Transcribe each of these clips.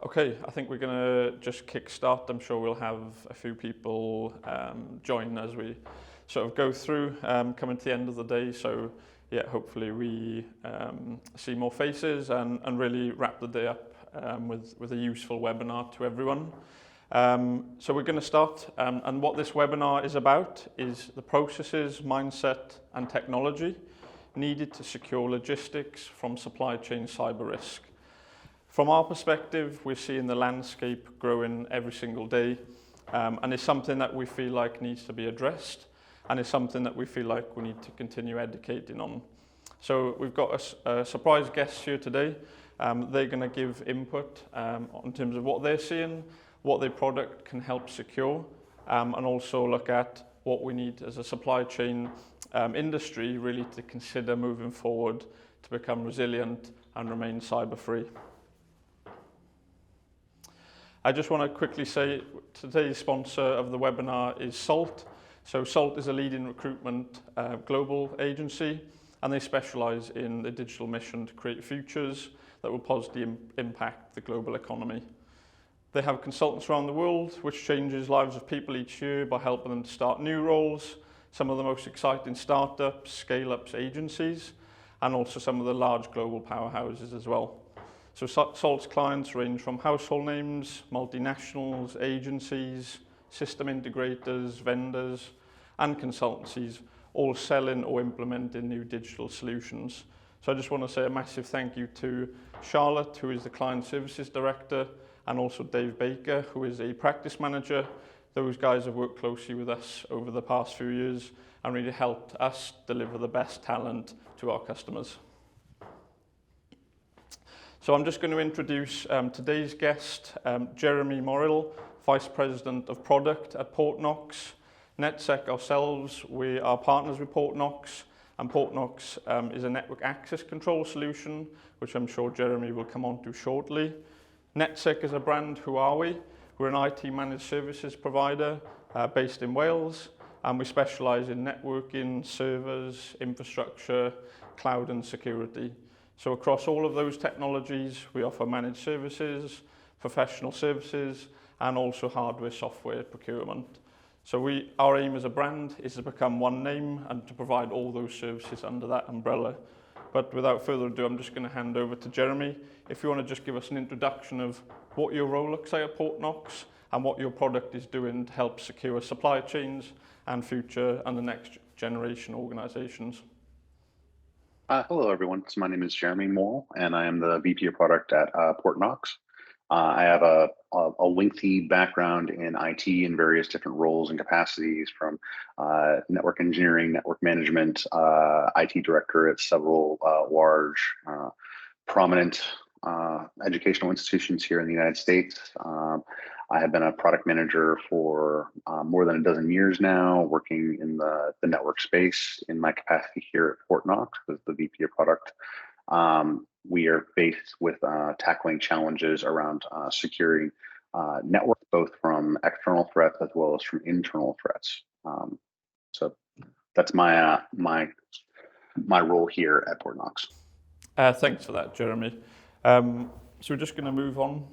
Okay, I think we're going to just kick start. I'm sure we'll have a few people join as we sort of go through, coming to the end of the day. So yeah, hopefully we see more faces and really wrap the day up with a useful webinar to everyone. So we're going to start, and what this webinar is about is the processes, mindset and technology needed to secure logistics from supply chain cyber risk. From our perspective, we're seeing the landscape growing every single day, and it's something that we feel like needs to be addressed, and it's something that we feel like we need to continue educating on. So we've got a surprise guest here today. They're going to give input in terms of what they're seeing, what their product can help secure, and also look at what we need as a supply chain industry really to consider moving forward to become resilient and remain cyber free. I just want to quickly say today's sponsor of the webinar is Salt. So Salt is a leading recruitment global agency, and they specialize in the digital mission to create futures that will positively impact the global economy. They have consultants around the world, which changes lives of people each year by helping them to start new roles, some of the most exciting startups, scale-ups, agencies, and also some of the large global powerhouses as well. So Salt's clients range from household names, multinationals, agencies, system integrators, vendors, and consultancies, all selling or implementing new digital solutions. So I just want to say a massive thank you to Charlotte, who is the Client Services Director, and also Dave Baker, who is a practice manager. Those guys have worked closely with us over the past few years and really helped us deliver the best talent to our customers. So I'm just going to introduce today's guest, Jeremy Morrill, Vice President of Product at Portnox. NetSec ourselves, we are partners with Portnox, and Portnox is a network access control solution, which I'm sure Jeremy will come on to shortly. NetSec as a brand, who are we? We're an IT managed services provider based in Wales, and we specialize in networking, servers, infrastructure, cloud and security. So across all of those technologies, we offer managed services, professional services, and also hardware, software procurement. So our aim as a brand is to become one name and to provide all those services under that umbrella. But without further ado, I'm just going to hand over to Jeremy. If you want to just give us an introduction of what your role looks like at Portnox and what your product is doing to help secure supply chains and future and the next generation organizations. Hello, everyone. So my name is Jeremy Morrill, and I am the VP of Product at Portnox. I have a lengthy background in IT in various different roles and capacities, from network engineering, network management, IT director at several large, prominent educational institutions here in the United States. I have been a product manager for more than a dozen years now, working in the network space in my capacity here at Portnox as the VP of Product. We are faced with tackling challenges around securing networks, both from external threats as well as from internal threats. So that's my role here at Portnox. Thanks for that, Jeremy. So we're just going to move on.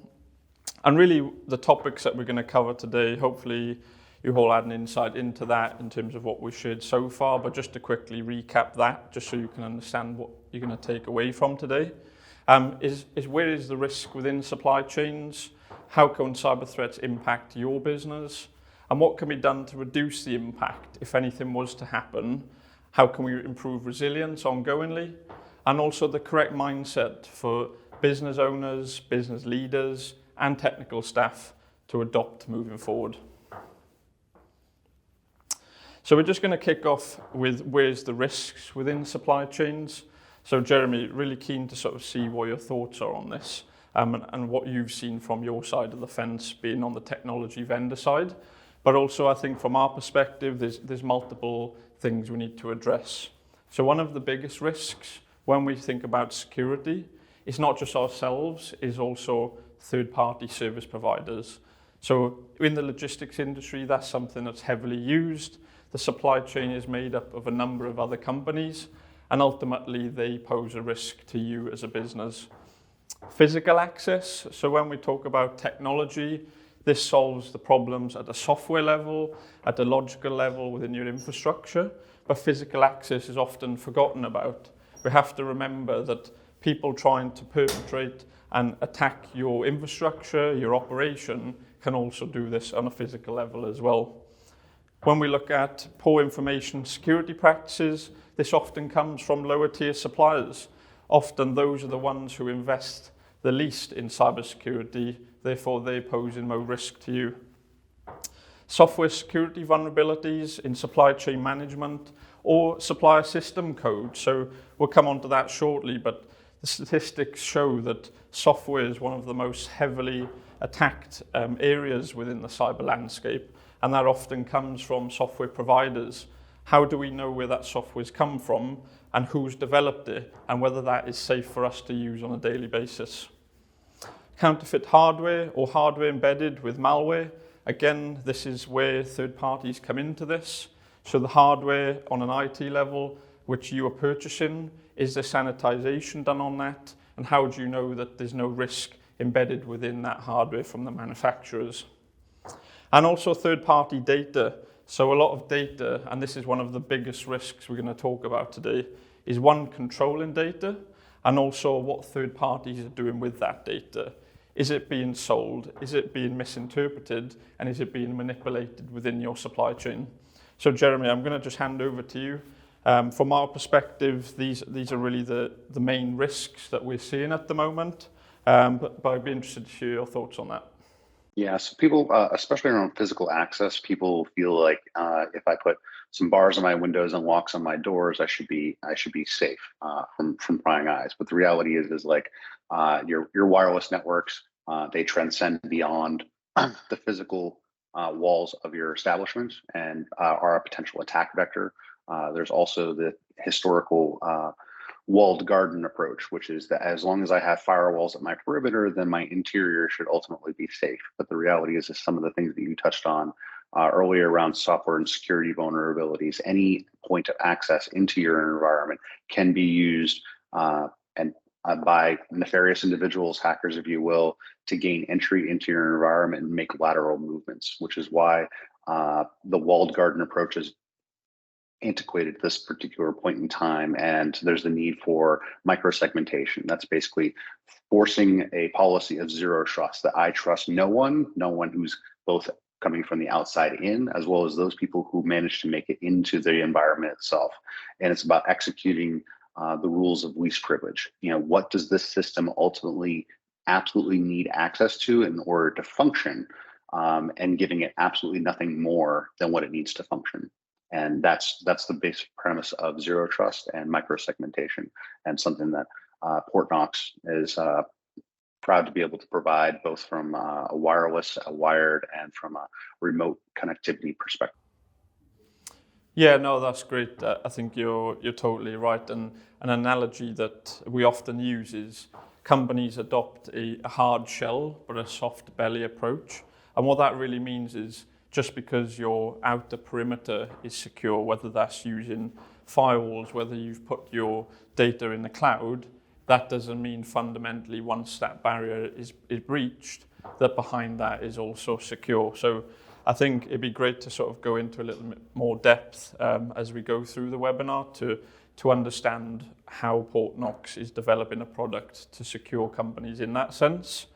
And really, the topics that we're going to cover today, hopefully you all had an insight into that in terms of what we've shared so far, but just to quickly recap that, just so you can understand what you're going to take away from today, is where is the risk within supply chains? How can cyber threats impact your business? And what can be done to reduce the impact if anything was to happen? How can we improve resilience ongoingly? And also the correct mindset for business owners, business leaders, and technical staff to adopt moving forward. So we're just going to kick off with where's the risks within supply chains. So Jeremy, really keen to sort of see what your thoughts are on this and what you've seen from your side of the fence, being on the technology vendor side. But also I think from our perspective, there's multiple things we need to address. So one of the biggest risks when we think about security is not just ourselves, is also third-party service providers. So in the logistics industry, that's something that's heavily used. The supply chain is made up of a number of other companies, and ultimately they pose a risk to you as a business. Physical access, so when we talk about technology, this solves the problems at the software level, at the logical level within your infrastructure, but physical access is often forgotten about. We have to remember that people trying to perpetrate and attack your infrastructure, your operation, can also do this on a physical level as well. When we look at poor information security practices, this often comes from lower tier suppliers. Often those are the ones who invest the least in cybersecurity, therefore they pose no risk to you. Software security vulnerabilities in supply chain management or supplier system code. So we'll come on to that shortly, but the statistics show that software is one of the most heavily attacked areas within the cyber landscape, and that often comes from software providers. How do we know where that software's come from and who's developed it, and whether that is safe for us to use on a daily basis? Counterfeit hardware or hardware embedded with malware. Again, this is where third parties come into this. So the hardware on an IT level, which you are purchasing, is there sanitization done on that? And how do you know that there's no risk embedded within that hardware from the manufacturers? And also third-party data. So a lot of data, and this is one of the biggest risks we're going to talk about today, is one, controlling data, and also what third parties are doing with that data. Is it being sold? Is it being misinterpreted? And is it being manipulated within your supply chain? So Jeremy, I'm going to just hand over to you. From our perspective, these are really the main risks that we're seeing at the moment. But I'd be interested to hear your thoughts on that. Yeah, so people, especially around physical access, people feel like if I put some bars on my windows and locks on my doors, I should be safe from prying eyes. But the reality is like your wireless networks, they transcend beyond the physical walls of your establishment and are a potential attack vector. There's also the historical walled garden approach, which is that as long as I have firewalls at my perimeter, then my interior should ultimately be safe. But the reality is some of the things that you touched on earlier around software and security vulnerabilities, any point of access into your environment can be used by nefarious individuals, hackers, if you will, to gain entry into your environment and make lateral movements, which is why the walled garden approach is antiquated at this particular point in time, and there's the need for microsegmentation. That's basically forcing a policy of zero trust, that I trust no one who's both coming from the outside in, as well as those people who manage to make it into the environment itself. And it's about executing the rules of least privilege. You know, what does this system ultimately absolutely need access to in order to function, and giving it absolutely nothing more than what it needs to function. And that's the basic premise of zero trust and microsegmentation, and something that Portnox is proud to be able to provide, both from a wireless, a wired, and from a remote connectivity perspective. Yeah, no, that's great. I think you're totally right. And an analogy that we often use is companies adopt a hard shell but a soft belly approach. And what that really means is, just because your outer perimeter is secure, whether that's using firewalls, whether you've put your data in the cloud, that doesn't mean fundamentally once that barrier is breached, that behind that is also secure. So I think it'd be great to sort of go into a little bit more depth as we go through the webinar to understand how Portnox is developing a product to secure companies in that sense,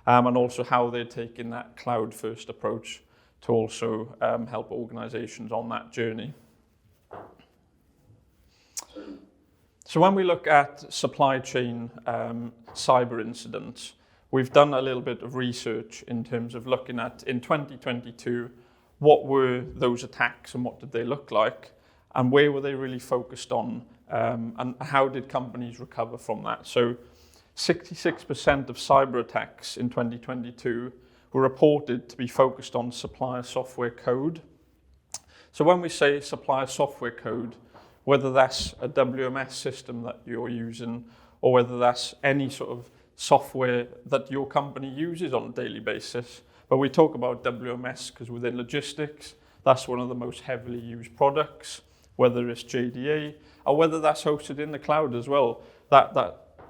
and also how they're taking that cloud-first approach to also help organizations on that journey. So when we look at supply chain cyber incidents, we've done a little bit of research in terms of looking at, in 2022, what were those attacks and what did they look like, and where were they really focused on, and how did companies recover from that? So 66% of cyber attacks in 2022 were reported to be focused on supplier software code. So when we say supplier software code, whether that's a WMS system that you're using, or whether that's any sort of software that your company uses on a daily basis, but we talk about WMS because within logistics, that's one of the most heavily used products, whether it's JDA, or whether that's hosted in the cloud as well. That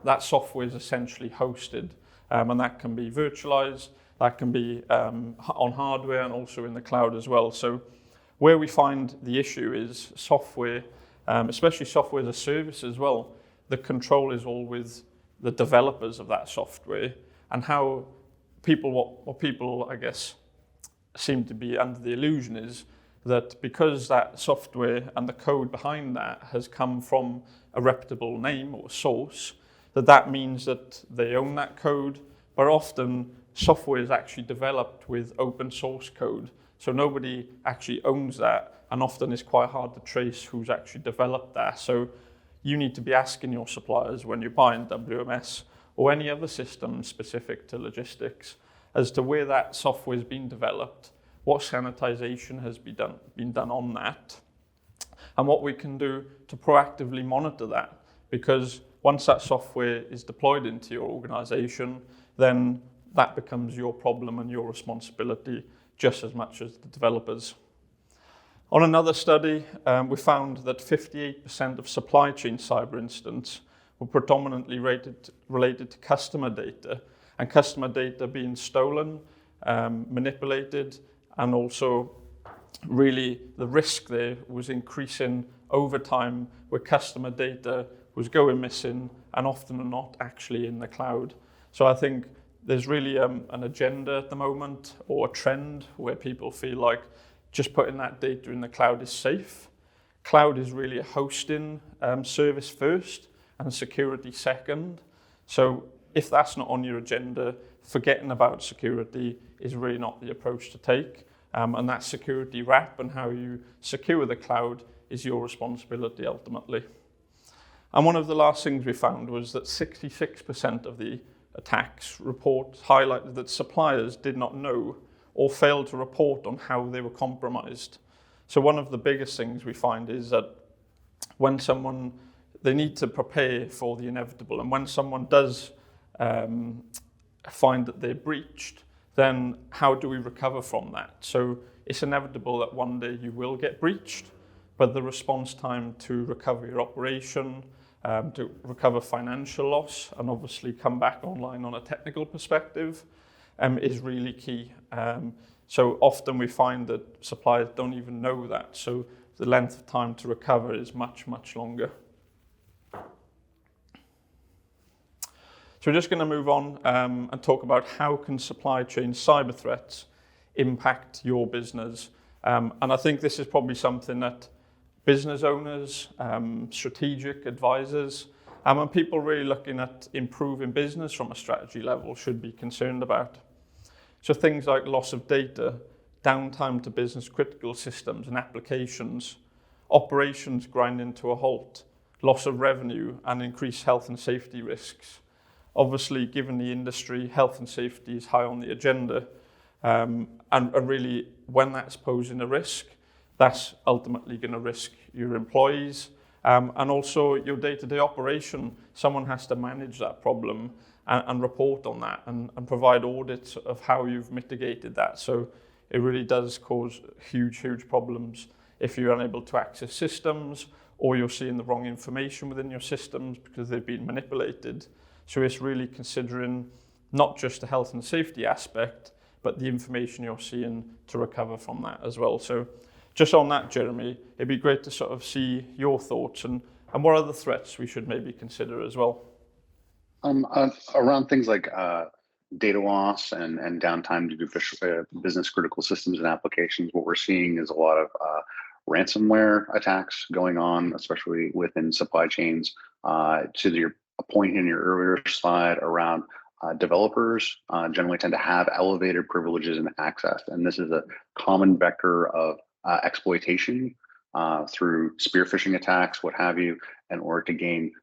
that software is essentially hosted, and that can be virtualized, that can be on hardware and also in the cloud as well. So where we find the issue is software, especially software as a service as well. The control is all with the developers of that software, and how what people, I guess, seem to be under the illusion is that because that software and the code behind that has come from a reputable name or source, that means that they own that code. But often software is actually developed with open source code, so nobody actually owns that, and often it's quite hard to trace who's actually developed that. So you need to be asking your suppliers when you're buying WMS or any other system specific to logistics as to where that software has been developed, what sanitization has been done on that, and what we can do to proactively monitor that. Because once that software is deployed into your organization, then that becomes your problem and your responsibility just as much as the developers. On another study, we found that 58% of supply chain cyber incidents were predominantly related to customer data, and customer data being stolen, manipulated, and also really the risk there was increasing over time, where customer data was going missing and often not actually in the cloud. So I think there's really an agenda at the moment, or a trend, where people feel like just putting that data in the cloud is safe. Cloud is really a hosting service first and security second. So if that's not on your agenda, forgetting about security is really not the approach to take. And that security wrap and how you secure the cloud is your responsibility ultimately. And one of the last things we found was that 66% of the attacks reports highlighted that suppliers did not know or failed to report on how they were compromised. So one of the biggest things we find is that when they need to prepare for the inevitable, and when someone does find that they're breached, then how do we recover from that? So it's inevitable that one day you will get breached, but the response time to recover your operation, to recover financial loss, and obviously come back online on a technical perspective, is really key. So often we find that suppliers don't even know that, so the length of time to recover is much, much longer. So we're just going to move on and talk about how can supply chain cyber threats impact your business. And I think this is probably something that business owners, strategic advisors, and people really looking at improving business from a strategy level should be concerned about. So things like loss of data, downtime to business critical systems and applications, operations grinding to a halt, loss of revenue, and increased health and safety risks. Obviously, given the industry, health and safety is high on the agenda, and really when that's posing a risk, that's ultimately going to risk your employees and also your day-to-day operation. Someone has to manage that problem and report on that and provide audits of how you've mitigated that. So it really does cause huge, huge problems if you're unable to access systems, or you're seeing the wrong information within your systems because they've been manipulated. So it's really considering not just the health and safety aspect, but the information you're seeing to recover from that as well. So just on that, Jeremy, it'd be great to sort of see your thoughts and what other threats we should maybe consider as well. Around things like data loss and downtime due to business critical systems and applications, what we're seeing is a lot of ransomware attacks going on, especially within supply chains. To your point in your earlier slide around developers generally tend to have elevated privileges and access, and this is a common vector of exploitation through spear phishing attacks, what have you, in order to gain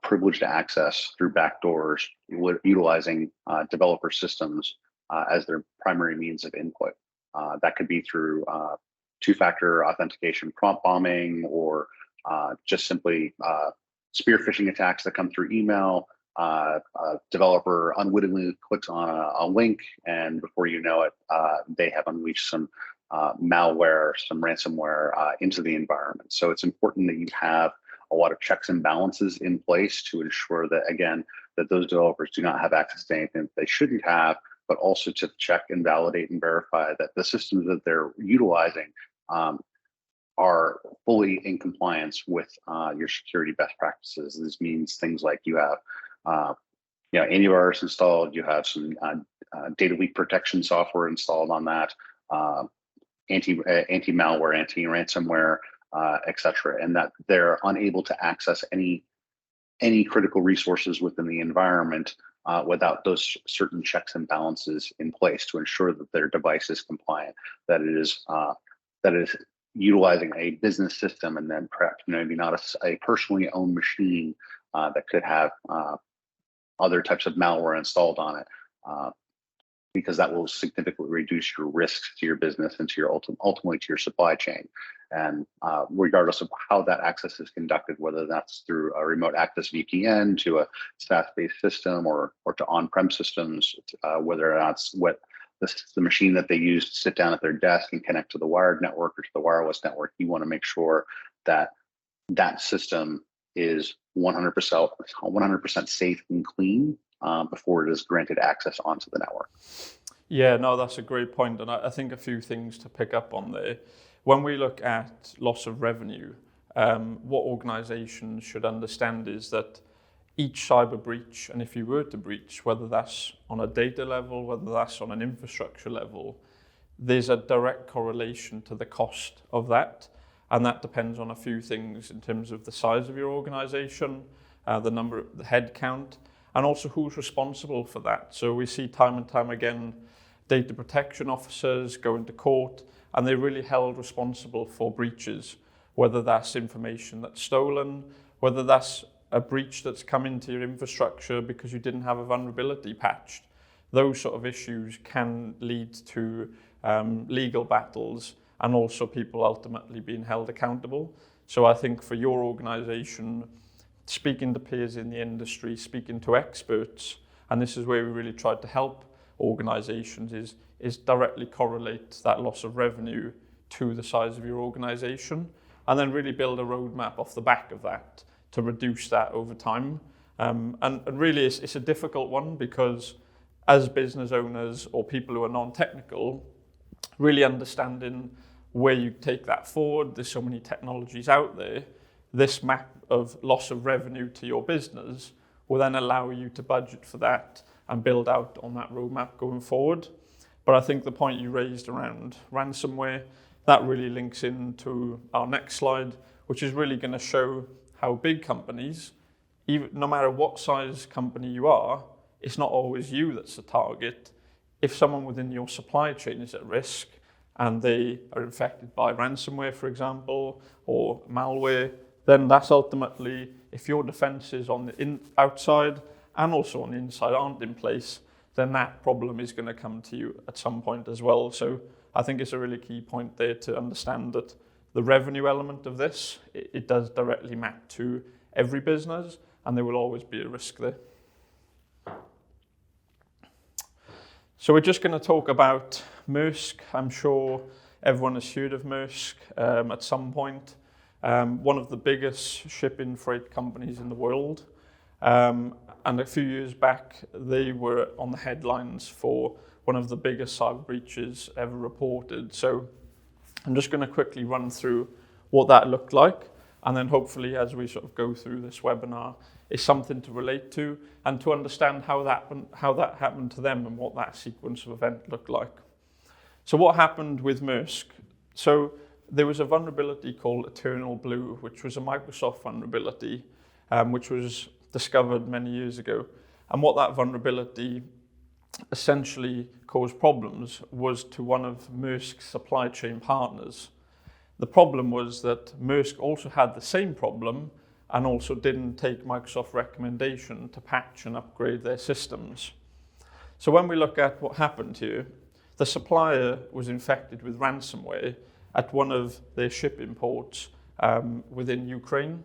privileged access through backdoors, utilizing developer systems as their primary means of input. That could be through two-factor authentication, prompt bombing, or just simply spear phishing attacks that come through email. A developer unwittingly clicks on a link, and before you know it, they have unleashed some malware, some ransomware into the environment. So it's important that you have a lot of checks and balances in place to ensure that, again, that those developers do not have access to anything that they shouldn't have, but also to check and validate and verify that the systems that they're utilizing are fully in compliance with your security best practices. This means things like you have antivirus installed, you have some data leak protection software installed on that, anti-malware, anti-ransomware, etc., and that they're unable to access any critical resources within the environment without those certain checks and balances in place to ensure that their device is compliant, that it is utilizing a business system, and then perhaps maybe not a personally owned machine that could have other types of malware installed on it, because that will significantly reduce your risks to your business and to your ultimately to your supply chain. And regardless of how that access is conducted, whether that's through a remote access VPN to a SaaS-based system or to on-prem systems, whether that's what the machine that they use to sit down at their desk and connect to the wired network or to the wireless network, you want to make sure that that system is 100% safe and clean before it is granted access onto the network. Yeah, no, that's a great point. And I think a few things to pick up on there. When we look at loss of revenue, what organizations should understand is that each cyber breach, and if you were to breach, whether that's on a data level, whether that's on an infrastructure level, there's a direct correlation to the cost of that. And that depends on a few things in terms of the size of your organization, the head count, and also who's responsible for that. So we see time and time again, data protection officers go into court and they're really held responsible for breaches, whether that's information that's stolen, whether that's a breach that's come into your infrastructure because you didn't have a vulnerability patched. Those sort of issues can lead to legal battles and also people ultimately being held accountable. So I think for your organization, speaking to peers in the industry, speaking to experts, and this is where we really tried to help organizations, is directly correlate that loss of revenue to the size of your organization, and then really build a roadmap off the back of that to reduce that over time. And really it's a difficult one, because as business owners or people who are non-technical, really understanding where you take that forward, there's so many technologies out there, this map of loss of revenue to your business will then allow you to budget for that and build out on that roadmap going forward. But I think the point you raised around ransomware, that really links into our next slide, which is really going to show how big companies, even no matter what size company you are, it's not always you that's the target. If someone within your supply chain is at risk and they are infected by ransomware, for example, or malware, then that's ultimately, if your defenses on the outside and also on the inside aren't in place, then that problem is going to come to you at some point as well. So I think it's a really key point there to understand that the revenue element of this, it does directly map to every business, and there will always be a risk there. So we're just going to talk about Maersk. I'm sure everyone has heard of Maersk at some point. One of the biggest shipping freight companies in the world. And a few years back, they were on the headlines for one of the biggest cyber breaches ever reported. So I'm just going to quickly run through what that looked like. And then hopefully, as we sort of go through this webinar, it's something to relate to and to understand how that happened to them and what that sequence of event looked like. So what happened with Maersk? So there was a vulnerability called Eternal Blue, which was a Microsoft vulnerability, which was discovered many years ago. And what that vulnerability essentially caused problems was to one of Maersk's supply chain partners. The problem was that Maersk also had the same problem and also didn't take Microsoft recommendation to patch and upgrade their systems. So when we look at what happened here, the supplier was infected with ransomware at one of their shipping ports within Ukraine.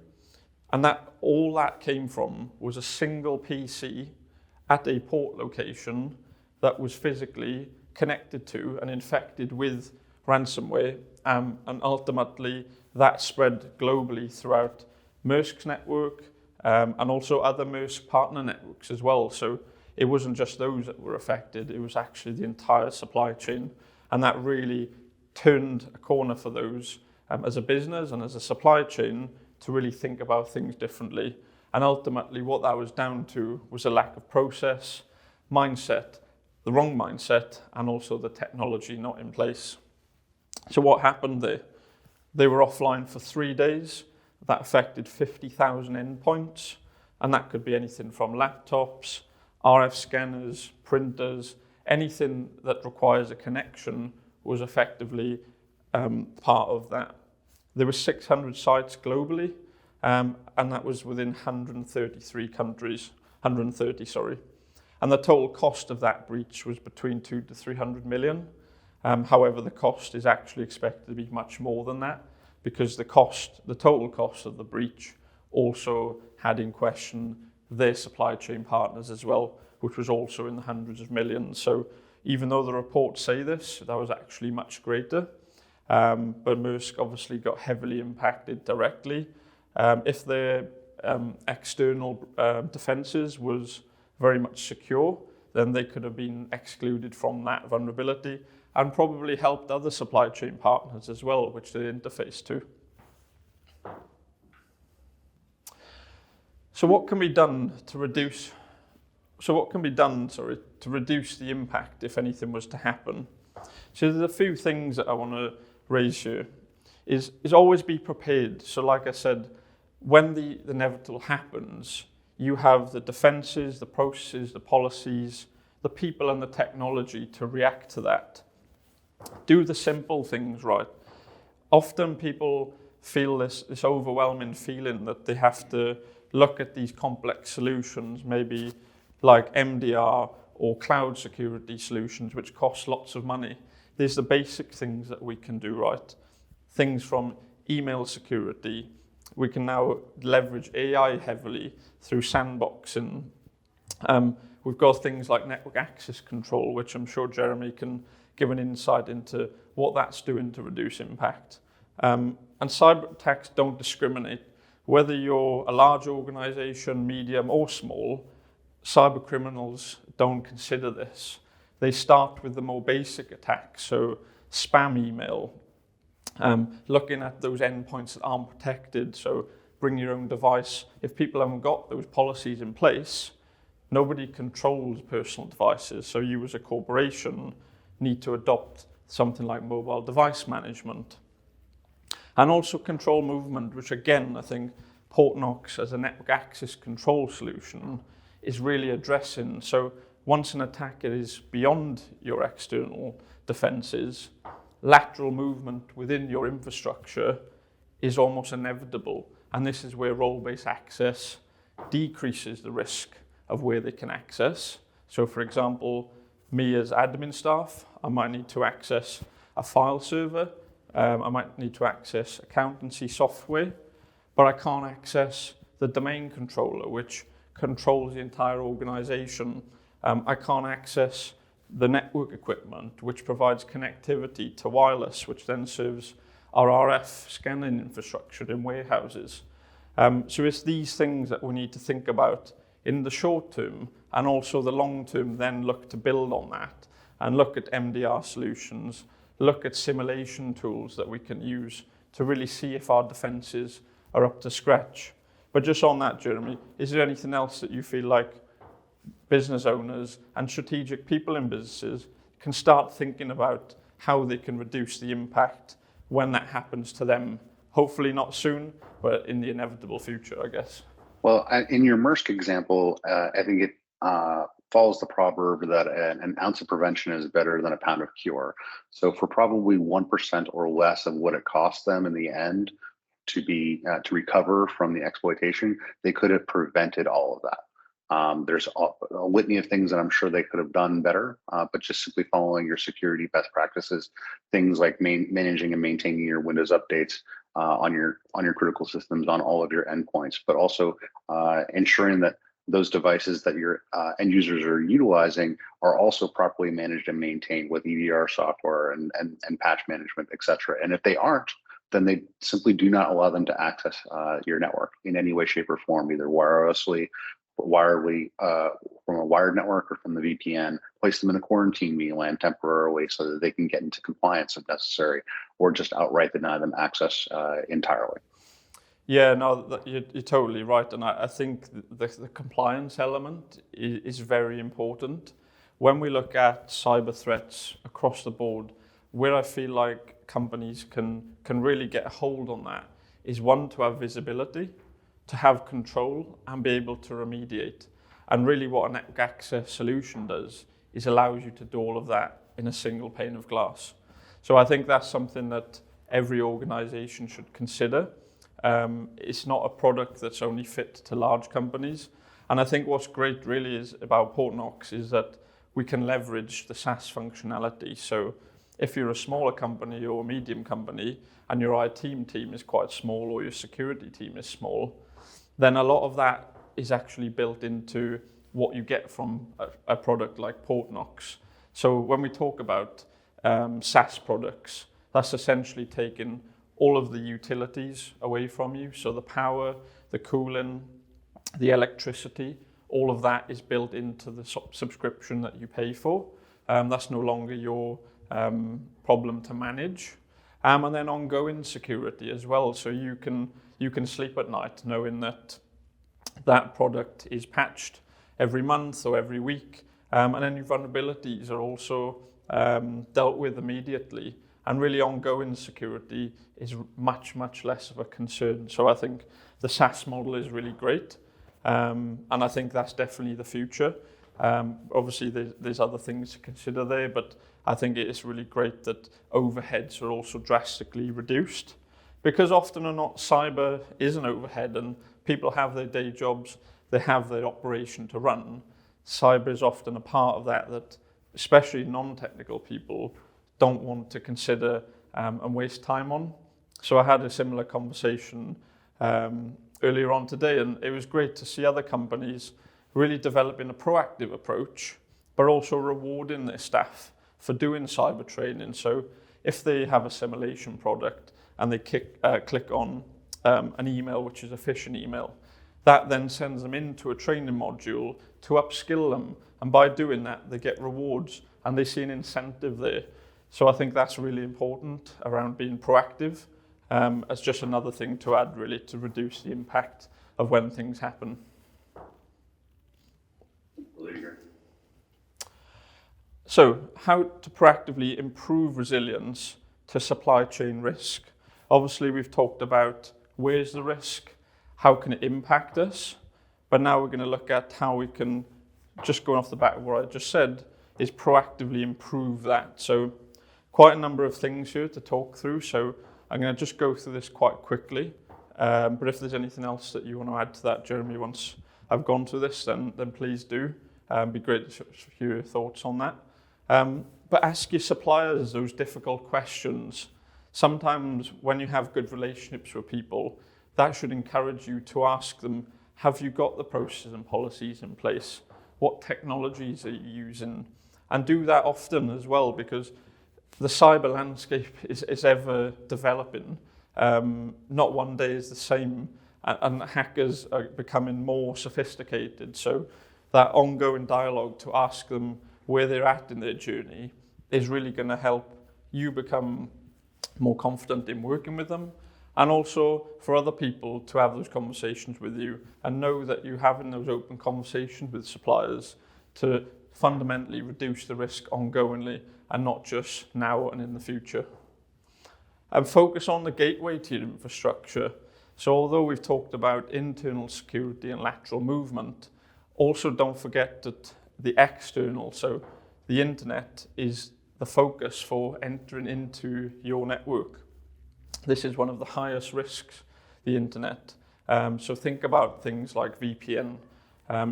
And all that came from was a single PC at a port location that was physically connected to and infected with ransomware. And ultimately that spread globally throughout Maersk's network, and also other Maersk partner networks as well. So it wasn't just those that were affected, it was actually the entire supply chain. And that really turned a corner for those as a business and as a supply chain to really think about things differently. And ultimately what that was down to was a lack of process, mindset, the wrong mindset, and also the technology not in place. So what happened there? They were offline for 3 days. That affected 50,000 endpoints, and that could be anything from laptops, RF scanners, printers, anything that requires a connection was effectively part of that. There were 600 sites globally, and that was within 133 countries, 130, sorry. And the total cost of that breach was between 200 to 300 million. However, the cost is actually expected to be much more than that, because the total cost of the breach also had in question their supply chain partners as well, which was also in the hundreds of millions. So even though the reports say this, that was actually much greater. But Maersk obviously got heavily impacted directly. If their external defenses was very much secure, then they could have been excluded from that vulnerability and probably helped other supply chain partners as well, which they interface to. So what can be done to reduce the impact if anything was to happen? So there's a few things that I want to raise here. Is always be prepared. So like I said, when the inevitable happens, you have the defenses, the processes, the policies, the people and the technology to react to that. Do the simple things right. Often people feel this overwhelming feeling that they have to look at these complex solutions, maybe like MDR or cloud security solutions, which cost lots of money. There's the basic things that we can do right. Things from email security. We can now leverage AI heavily through sandboxing. We've got things like network access control, which I'm sure Jeremy can give an insight into what that's doing to reduce impact. And cyber attacks don't discriminate. Whether you're a large organization, medium or small, cyber criminals don't consider this. They start with the more basic attacks, so spam email, looking at those endpoints that aren't protected, so bring your own device. If people haven't got those policies in place, nobody controls personal devices, so you as a corporation need to adopt something like mobile device management. And also control movement, which again, I think Portnox as a network access control solution is really addressing. So once an attacker is beyond your external defenses, lateral movement within your infrastructure is almost inevitable. And this is where role-based access decreases the risk of where they can access. So for example, me as admin staff, I might need to access a file server, I might need to access accountancy software, but I can't access the domain controller, which controls the entire organization. I can't access the network equipment, which provides connectivity to wireless, which then serves our RF scanning infrastructure in warehouses. So it's these things that we need to think about in the short term, and also the long term, then look to build on that and look at MDR solutions, look at simulation tools that we can use to really see if our defenses are up to scratch. But just on that, Jeremy, is there anything else that you feel like business owners and strategic people in businesses can start thinking about how they can reduce the impact when that happens to them? Hopefully not soon, but in the inevitable future, I guess. Well, in your Maersk example, I think it follows the proverb that an ounce of prevention is better than a pound of cure. So for probably 1% or less of what it costs them in the end to recover from the exploitation, they could have prevented all of that. There's a litany of things that I'm sure they could have done better, but just simply following your security best practices, things like managing and maintaining your Windows updates on your critical systems on all of your endpoints, but also ensuring that those devices that your end users are utilizing are also properly managed and maintained with EDR software and patch management, et cetera. And if they aren't, then they simply do not allow them to access your network in any way, shape, or form, either wirelessly, from a wired network or from the VPN. Place them in a quarantine VLAN temporarily so that they can get into compliance if necessary, or just outright deny them access entirely. Yeah, no, you're totally right. And I think the compliance element is very important. When we look at cyber threats across the board, where I feel like companies can really get a hold on that is, one, to have visibility, to have control and be able to remediate. And really what a network access solution does is allows you to do all of that in a single pane of glass. So I think that's something that every organization should consider. It's not a product that's only fit to large companies. And I think what's great really is about Portnox is that we can leverage the SaaS functionality. So if you're a smaller company or a medium company and your IT team is quite small or your security team is small, then a lot of that is actually built into what you get from a product like Portnox. So when we talk about SaaS products, that's essentially taking all of the utilities away from you. So the power, the cooling, the electricity, all of that is built into the subscription that you pay for. That's no longer your problem to manage. And then ongoing security as well. So you can sleep at night knowing that that product is patched every month or every week. And any vulnerabilities are also dealt with immediately. And really ongoing security is much, much less of a concern. So I think the SaaS model is really great. And I think that's definitely the future. Obviously, there's other things to consider there, but I think it is really great that overheads are also drastically reduced. Because often or not, cyber is an overhead and people have their day jobs, they have their operation to run. Cyber is often a part of that especially non-technical people don't want to consider and waste time on. So I had a similar conversation earlier on today, and it was great to see other companies really developing a proactive approach, but also rewarding their staff for doing cyber training. So if they have a simulation product and they click on an email, which is a phishing email, that then sends them into a training module to upskill them. And by doing that, they get rewards and they see an incentive there. So I think that's really important around being proactive, as just another thing to add really to reduce the impact of when things happen. So how to proactively improve resilience to supply chain risk. Obviously, we've talked about where's the risk, how can it impact us, but now we're going to look at how we can, just going off the back of what I just said, is proactively improve that. So quite a number of things here to talk through, so I'm going to just go through this quite quickly, but if there's anything else that you want to add to that, Jeremy, once I've gone through this, then please do. It'd be great to hear your thoughts on that. But ask your suppliers those difficult questions. Sometimes when you have good relationships with people, that should encourage you to ask them, have you got the processes and policies in place? What technologies are you using? And do that often as well, because the cyber landscape is ever developing. Not one day is the same, and hackers are becoming more sophisticated. So that ongoing dialogue to ask them where they're at in their journey is really going to help you become more confident in working with them, and also for other people to have those conversations with you and know that you're having those open conversations with suppliers to fundamentally reduce the risk ongoingly and not just now and in the future. And focus on the gateway to your infrastructure. So although we've talked about internal security and lateral movement, also don't forget that the external, so the internet, is the focus for entering into your network. This is one of the highest risks, the internet. So think about things like VPN,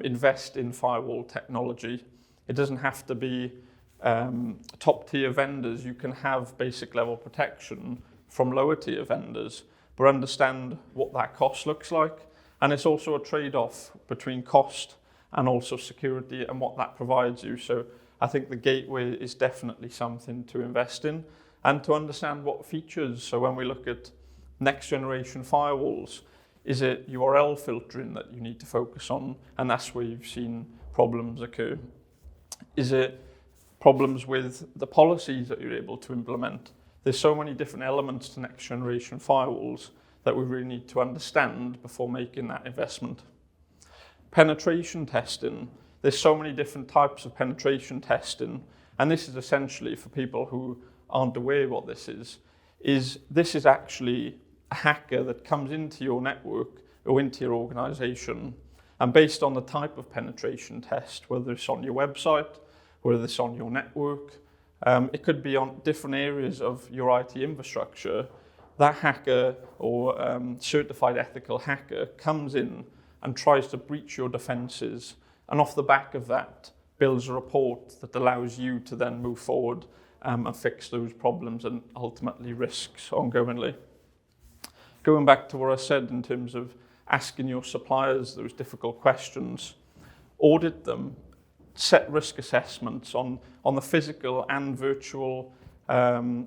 invest in firewall technology. It doesn't have to be top tier vendors. You can have basic level protection from lower tier vendors, but understand what that cost looks like. And it's also a trade-off between cost and also security and what that provides you. So I think the gateway is definitely something to invest in and to understand what features. So when we look at next generation firewalls? Is it URL filtering that you need to focus on, and that's where you've seen problems occur? Is it problems with the policies that you're able to implement? There's so many different elements to next generation firewalls that we really need to understand before making that investment. Penetration testing. There's so many different types of penetration testing, and this is essentially, for people who aren't aware what this is this is actually a hacker that comes into your network or into your organization, and based on the type of penetration test, whether it's on your website, whether it's on your network, it could be on different areas of your IT infrastructure, that hacker or certified ethical hacker comes in and tries to breach your defenses, and off the back of that builds a report that allows you to then move forward and fix those problems and ultimately risks ongoingly. Going back to what I said in terms of asking your suppliers those difficult questions, audit them, set risk assessments on the physical and virtual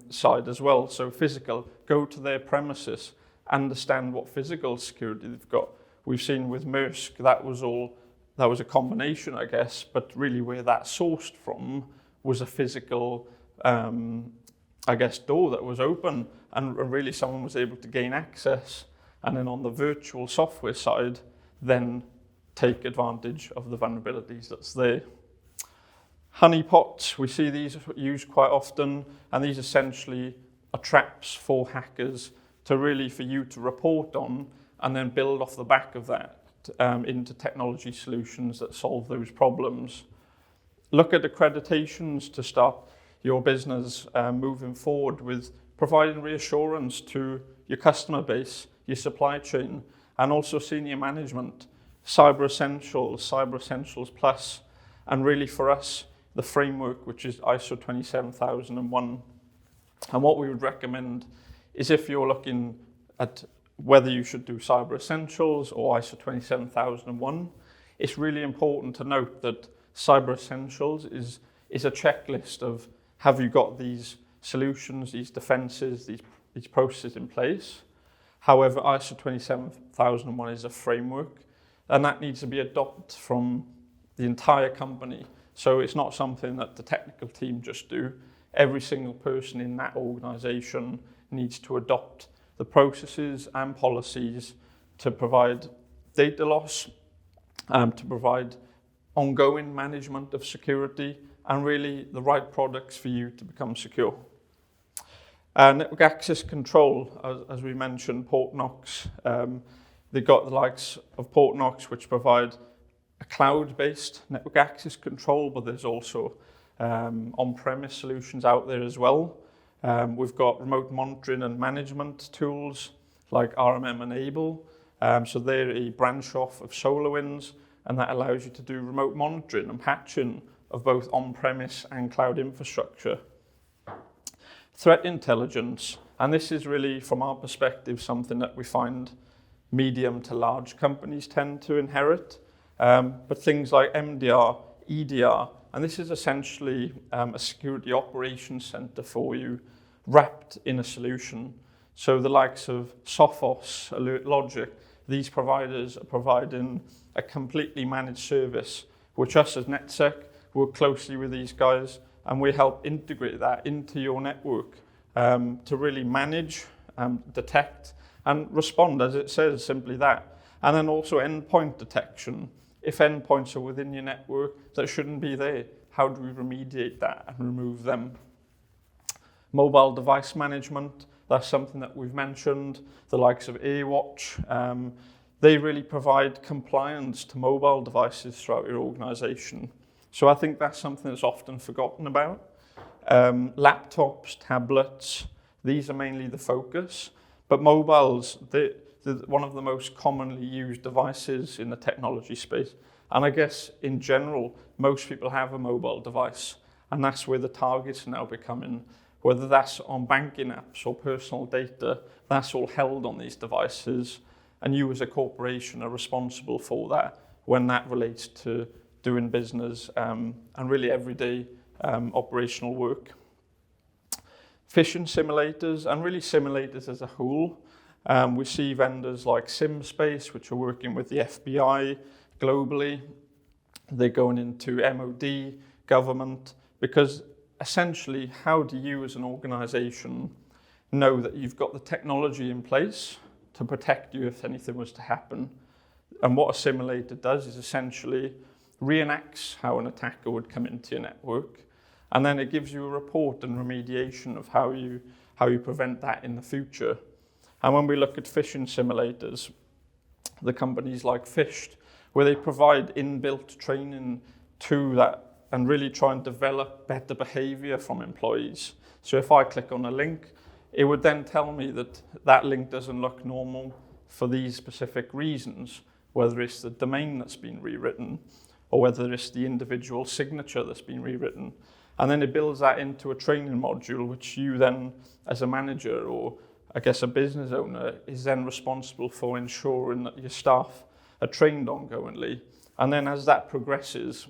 side as well. So physical, go to their premises, understand what physical security they've got. We've seen with Maersk, that was a combination, I guess, but really where that sourced from was a physical, I guess, door that was open, and really someone was able to gain access, and then on the virtual software side, then take advantage of the vulnerabilities that's there. Honeypots, we see these used quite often, and these essentially are traps for hackers for you to report on, and then build off the back of that into technology solutions that solve those problems. Look at accreditations to start your business moving forward with providing reassurance to your customer base, your supply chain, and also senior management, Cyber Essentials Plus, and really for us, the framework, which is ISO 27001. And what we would recommend is, if you're looking at whether you should do Cyber Essentials or ISO 27001, it's really important to note that Cyber Essentials is a checklist of, have you got these solutions, these defenses, these processes in place? However, ISO 27001 is a framework, and that needs to be adopted from the entire company. So it's not something that the technical team just do. Every single person in that organization needs to adopt the processes and policies to provide data loss, to provide ongoing management of security, and really the right products for you to become secure. Network access control, as we mentioned, Portnox. They've got the likes of Portnox, which provide a cloud-based network access control, but there's also on-premise solutions out there as well. We've got remote monitoring and management tools like RMM Enable. So they're a branch off of SolarWinds, and that allows you to do remote monitoring and patching of both on-premise and cloud infrastructure. Threat intelligence, and this is really, from our perspective, something that we find medium to large companies tend to inherit. But things like MDR, EDR, and this is essentially a security operations center for you, wrapped in a solution. So the likes of Sophos, Alert Logic, these providers are providing a completely managed service, which us as NetSec work closely with these guys, and we help integrate that into your network to really manage, detect, and respond, as it says, simply that. And then also endpoint detection. If endpoints are within your network that shouldn't be there, how do we remediate that and remove them? Mobile device management, that's something that we've mentioned. The likes of AirWatch, they really provide compliance to mobile devices throughout your organization. So I think that's something that's often forgotten about. Laptops, tablets, these are mainly the focus, but mobiles, they're one of the most commonly used devices in the technology space. And I guess in general, most people have a mobile device, and that's where the targets are now becoming, whether that's on banking apps or personal data, that's all held on these devices, and you as a corporation are responsible for that when that relates to doing business and really everyday operational work. Phishing simulators, and really simulators as a whole, We see vendors like SimSpace, which are working with the FBI globally. They're going into MOD, government, because essentially, how do you as an organization know that you've got the technology in place to protect you if anything was to happen? And what a simulator does is essentially reenacts how an attacker would come into your network, and then it gives you a report and remediation of how you prevent that in the future. And when we look at phishing simulators, the companies like Fished, where they provide inbuilt training to that and really try and develop better behavior from employees. So if I click on a link, it would then tell me that that link doesn't look normal for these specific reasons, whether it's the domain that's been rewritten or whether it's the individual signature that's been rewritten. And then it builds that into a training module, which you then, as a manager or I guess a business owner, is then responsible for ensuring that your staff are trained ongoingly. And then as that progresses,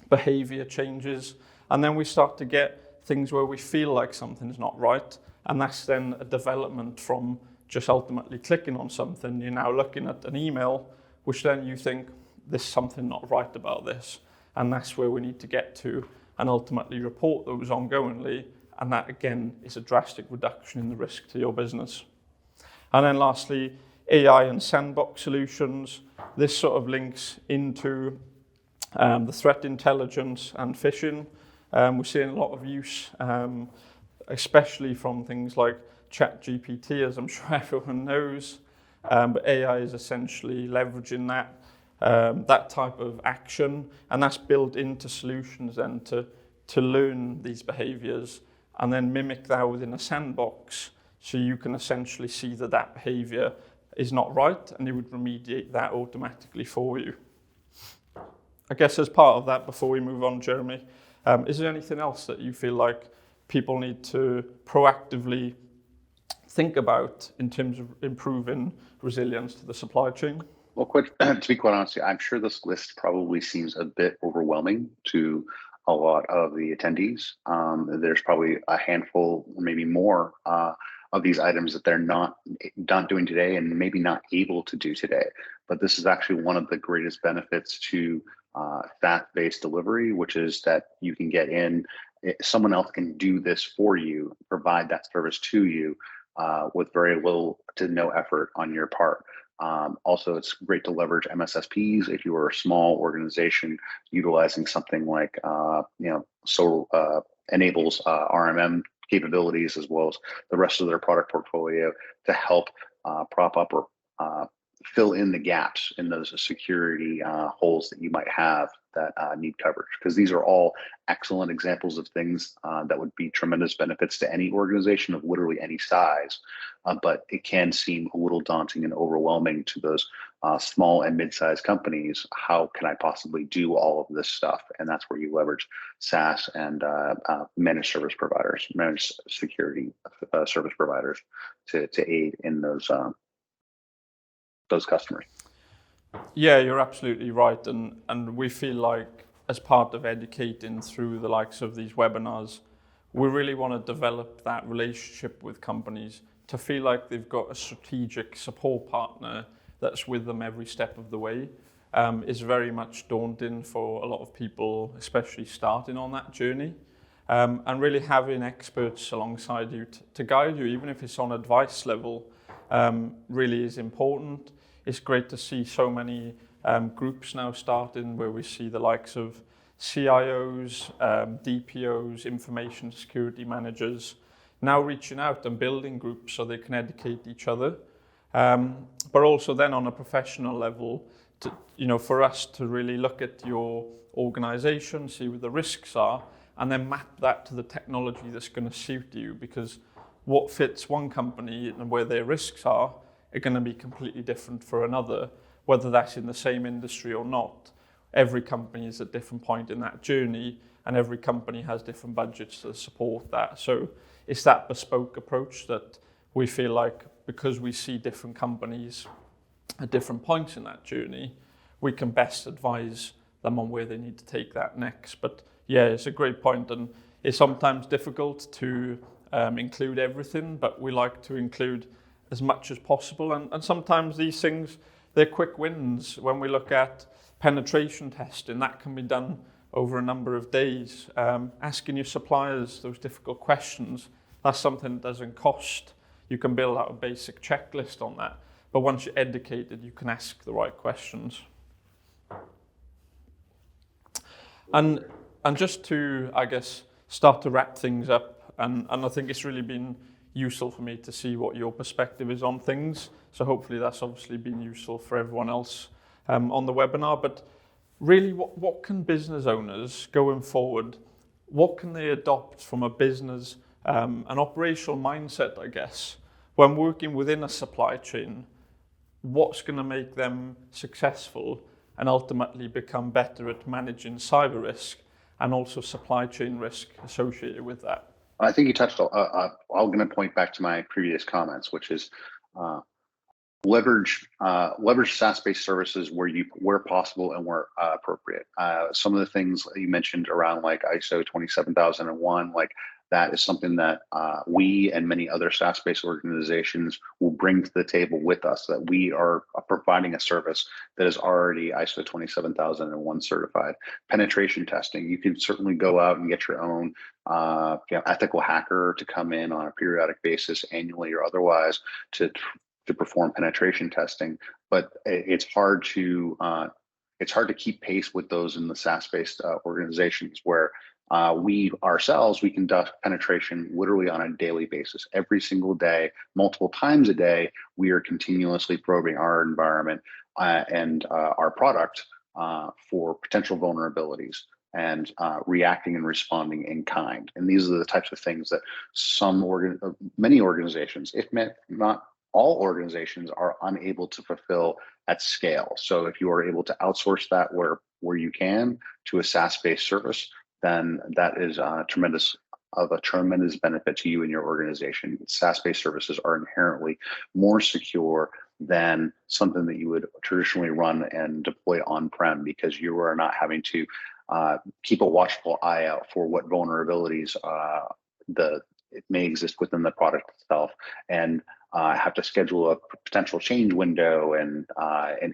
behavior changes, and then we start to get things where we feel like something's not right, and that's then a development from just ultimately clicking on something. You're now looking at an email, which then you think, there's something not right about this, and that's where we need to get to and ultimately report those ongoingly, and that again is a drastic reduction in the risk to your business. And then lastly, AI and sandbox solutions. This sort of links into the threat intelligence and phishing. We're seeing a lot of use, especially from things like ChatGPT, as I'm sure everyone knows. But AI is essentially leveraging that type of action, and that's built into solutions then to learn these behaviors and then mimic that within a sandbox, so you can essentially see that behavior is not right, and it would remediate that automatically for you. I guess as part of that, before we move on, Jeremy, is there anything else that you feel like people need to proactively think about in terms of improving resilience to the supply chain? Well, to be quite honest, I'm sure this list probably seems a bit overwhelming to a lot of the attendees. There's probably a handful, or maybe more, of these items that they're not doing today and maybe not able to do today. But this is actually one of the greatest benefits to SaaS-based delivery, which is that you can get in, someone else can do this for you, provide that service to you with very little to no effort on your part. Also, it's great to leverage MSSPs if you are a small organization utilizing something like, enables RMM capabilities as well as the rest of their product portfolio to help prop up or fill in the gaps in those security holes that you might have that need coverage. Because these are all excellent examples of things that would be tremendous benefits to any organization of literally any size. But it can seem a little daunting and overwhelming to those small and mid-sized companies. How can I possibly do all of this stuff? And that's where you leverage SaaS and managed service providers, managed security service providers to aid in those customers. Yeah, you're absolutely right. And we feel like as part of educating through the likes of these webinars, we really want to develop that relationship with companies to feel like they've got a strategic support partner that's with them every step of the way. Is very much daunting for a lot of people, especially starting on that journey. And really having experts alongside you to guide you, even if it's on advice level, really is important. It's great to see so many groups now starting where we see the likes of CIOs, DPOs, information security managers, now reaching out and building groups so they can educate each other. But also then on a professional level, for us to really look at your organization, see where the risks are, and then map that to the technology that's going to suit you, because what fits one company and where their risks are going to be completely different for another, whether that's in the same industry or not. Every company is at a different point in that journey, and every company has different budgets to support that. So it's that bespoke approach that we feel like, because we see different companies at different points in that journey, we can best advise them on where they need to take that next. But yeah, it's a great point, and it's sometimes difficult to include everything, but we like to include as much as possible. And sometimes these things, they're quick wins. When we look at penetration testing, that can be done over a number of days. Asking your suppliers those difficult questions, that's something that doesn't cost. You can build out a basic checklist on that. But once you're educated, you can ask the right questions. And just to, I guess, start to wrap things up, and I think it's really been useful for me to see what your perspective is on things. So hopefully that's obviously been useful for everyone else on the webinar. But really, what can business owners going forward, what can they adopt from a business, an operational mindset, I guess, when working within a supply chain? What's going to make them successful and ultimately become better at managing cyber risk and also supply chain risk associated with that? I think you touched on, I'm going to point back to my previous comments, which is leverage SaaS-based services where possible and where appropriate. Some of the things that you mentioned around like ISO 27001, like that is something that we and many other SaaS-based organizations will bring to the table with us, that we are providing a service that is already ISO 27001 certified. Penetration testing, you can certainly go out and get your own ethical hacker to come in on a periodic basis, annually or otherwise, to perform penetration testing. But it's hard to keep pace with those in the SaaS-based organizations where we conduct penetration literally on a daily basis. Every single day, multiple times a day, we are continuously probing our environment and our product for potential vulnerabilities and reacting and responding in kind. And these are the types of things that many organizations, if not all organizations, are unable to fulfill at scale. So if you are able to outsource that where you can to a SaaS-based service, then that is a tremendous benefit to you and your organization. SaaS-based services are inherently more secure than something that you would traditionally run and deploy on-prem, because you are not having to keep a watchful eye out for what vulnerabilities it may exist within the product itself, and have to schedule a potential change window and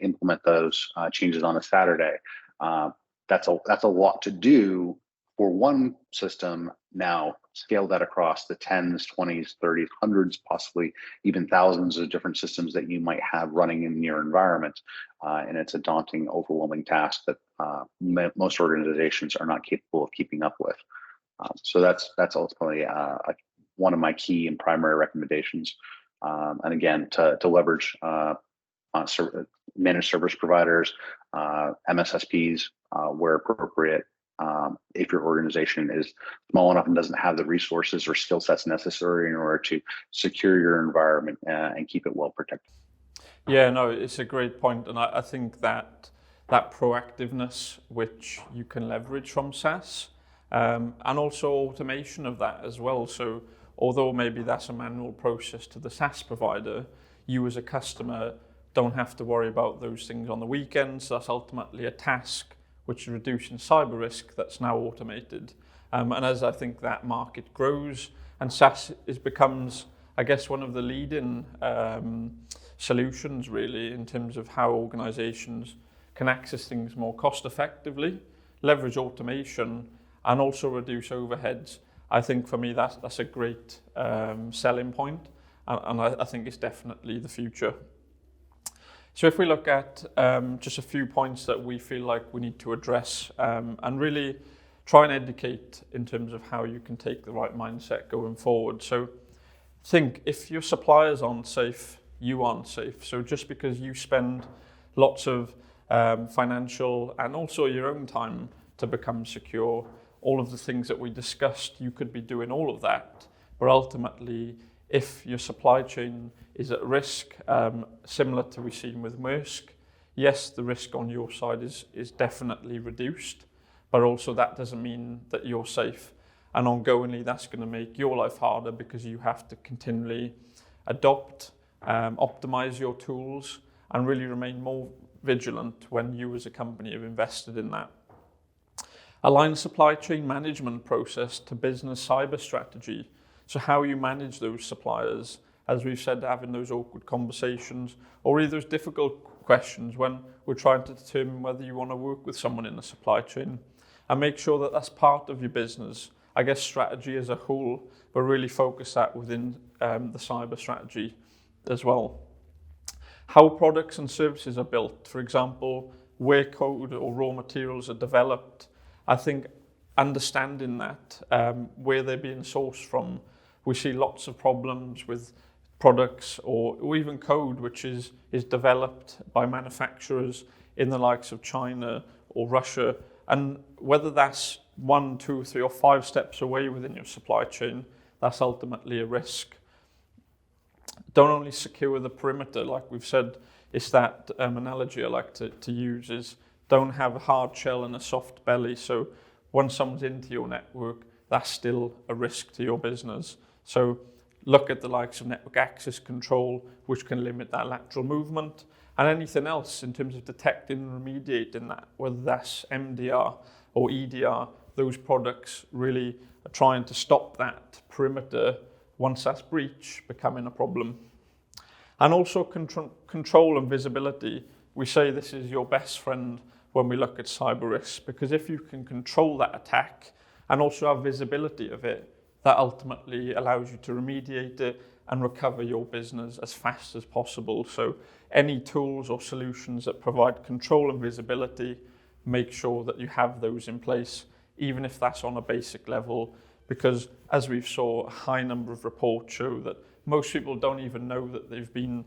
implement those changes on a Saturday. That's a lot to do for one system. Now scale that across the 10s, 20s, 30s, hundreds, possibly even thousands of different systems that you might have running in your environment. And it's a daunting, overwhelming task that most organizations are not capable of keeping up with. So that's ultimately one of my key and primary recommendations. And again, to leverage managed service providers, MSSPs, where appropriate. If your organization is small enough and doesn't have the resources or skill sets necessary in order to secure your environment and keep it well protected. Yeah, no, it's a great point. And I think that proactiveness, which you can leverage from SaaS, and also automation of that as well. So although maybe that's a manual process to the SaaS provider, you as a customer don't have to worry about those things on the weekends. That's ultimately a task which is reducing cyber risk that's now automated. And as I think that market grows and SaaS becomes, I guess, one of the leading solutions really in terms of how organizations can access things more cost effectively, leverage automation, and also reduce overheads. I think for me that's a great selling point, and I think it's definitely the future. So if we look at just a few points that we feel like we need to address and really try and educate in terms of how you can take the right mindset going forward. So think, if your suppliers aren't safe, you aren't safe. So just because you spend lots of financial and also your own time to become secure, all of the things that we discussed, you could be doing all of that. But ultimately, if your supply chain is at risk, similar to we've seen with Maersk, yes, the risk on your side is definitely reduced, but also that doesn't mean that you're safe. And ongoingly, that's going to make your life harder because you have to continually adopt, optimize your tools, and really remain more vigilant when you as a company have invested in that. Align supply chain management process to business cyber strategy. So how you manage those suppliers as we've said, having those awkward conversations or either those difficult questions when we're trying to determine whether you want to work with someone in the supply chain, and make sure that that's part of your business. I guess strategy as a whole, but really focus that within the cyber strategy as well. How products and services are built, for example, where code or raw materials are developed. I think understanding that, where they're being sourced from, we see lots of problems with products or even code which is developed by manufacturers in the likes of China or Russia, and whether that's 1, 2, 3 or 5 steps away within your supply chain, that's ultimately a risk. Don't only secure the perimeter, like we've said, it's that analogy I like to use is don't have a hard shell and a soft belly. So when someone's into your network, that's still a risk to your business. So look at the likes of network access control, which can limit that lateral movement, and anything else in terms of detecting and remediating that, whether that's MDR or EDR, those products really are trying to stop that perimeter once that's breached becoming a problem. And also control and visibility. We say this is your best friend when we look at cyber risks, because if you can control that attack and also have visibility of it, that ultimately allows you to remediate it and recover your business as fast as possible. So any tools or solutions that provide control and visibility, make sure that you have those in place, even if that's on a basic level, because as we've saw, a high number of reports show that most people don't even know that they've been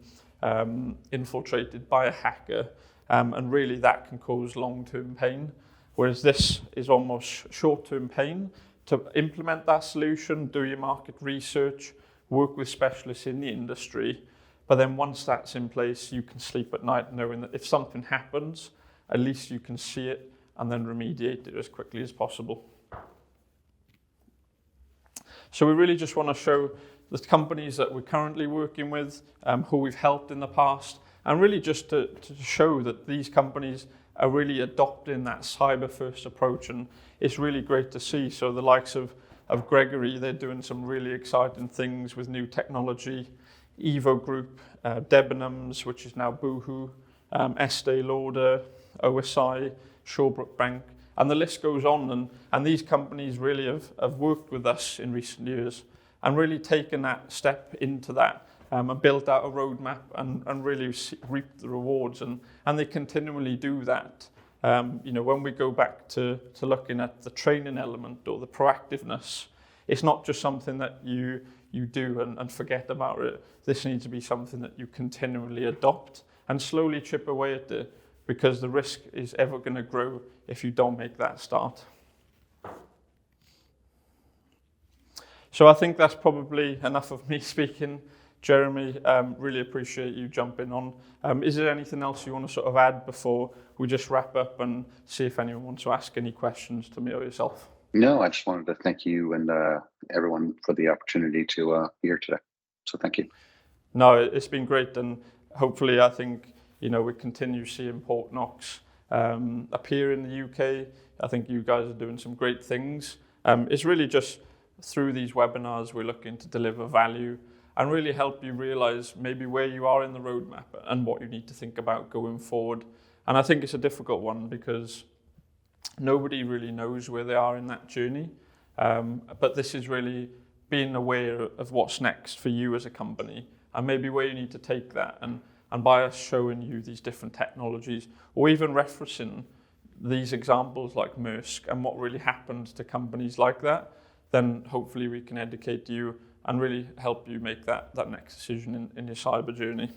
infiltrated by a hacker, and really that can cause long-term pain, whereas this is almost short-term pain. To implement that solution, do your market research, work with specialists in the industry, but then once that's in place, you can sleep at night knowing that if something happens, at least you can see it and then remediate it as quickly as possible. So we really just want to show the companies that we're currently working with, who we've helped in the past, and really just to show that these companies are really adopting that cyber-first approach, and it's really great to see. So the likes of Gregory, they're doing some really exciting things with new technology. Evo Group, Debenhams, which is now Boohoo, Estee Lauder, OSI, Shawbrook Bank, and the list goes on. And these companies really have worked with us in recent years and really taken that step into that and built out a roadmap and really reaped the rewards. And they continually do that. When we go back to looking at the training element or the proactiveness, it's not just something that you do and forget about it. This needs to be something that you continually adopt and slowly chip away at it, because the risk is ever going to grow if you don't make that start. So I think that's probably enough of me speaking. Jeremy, really appreciate you jumping on. Is there anything else you want to sort of add before we just wrap up and see if anyone wants to ask any questions to me or yourself? No, I just wanted to thank you and everyone for the opportunity to be here today. So thank you. No, it's been great, and hopefully I think we continue seeing Portnox appear in the UK. I think you guys are doing some great things. It's really just through these webinars we're looking to deliver value and really help you realize maybe where you are in the roadmap and what you need to think about going forward. And I think it's a difficult one because nobody really knows where they are in that journey. But this is really being aware of what's next for you as a company and maybe where you need to take that. And by us showing you these different technologies or even referencing these examples like Maersk and what really happened to companies like that, then hopefully we can educate you and really help you make that next decision in your cyber journey.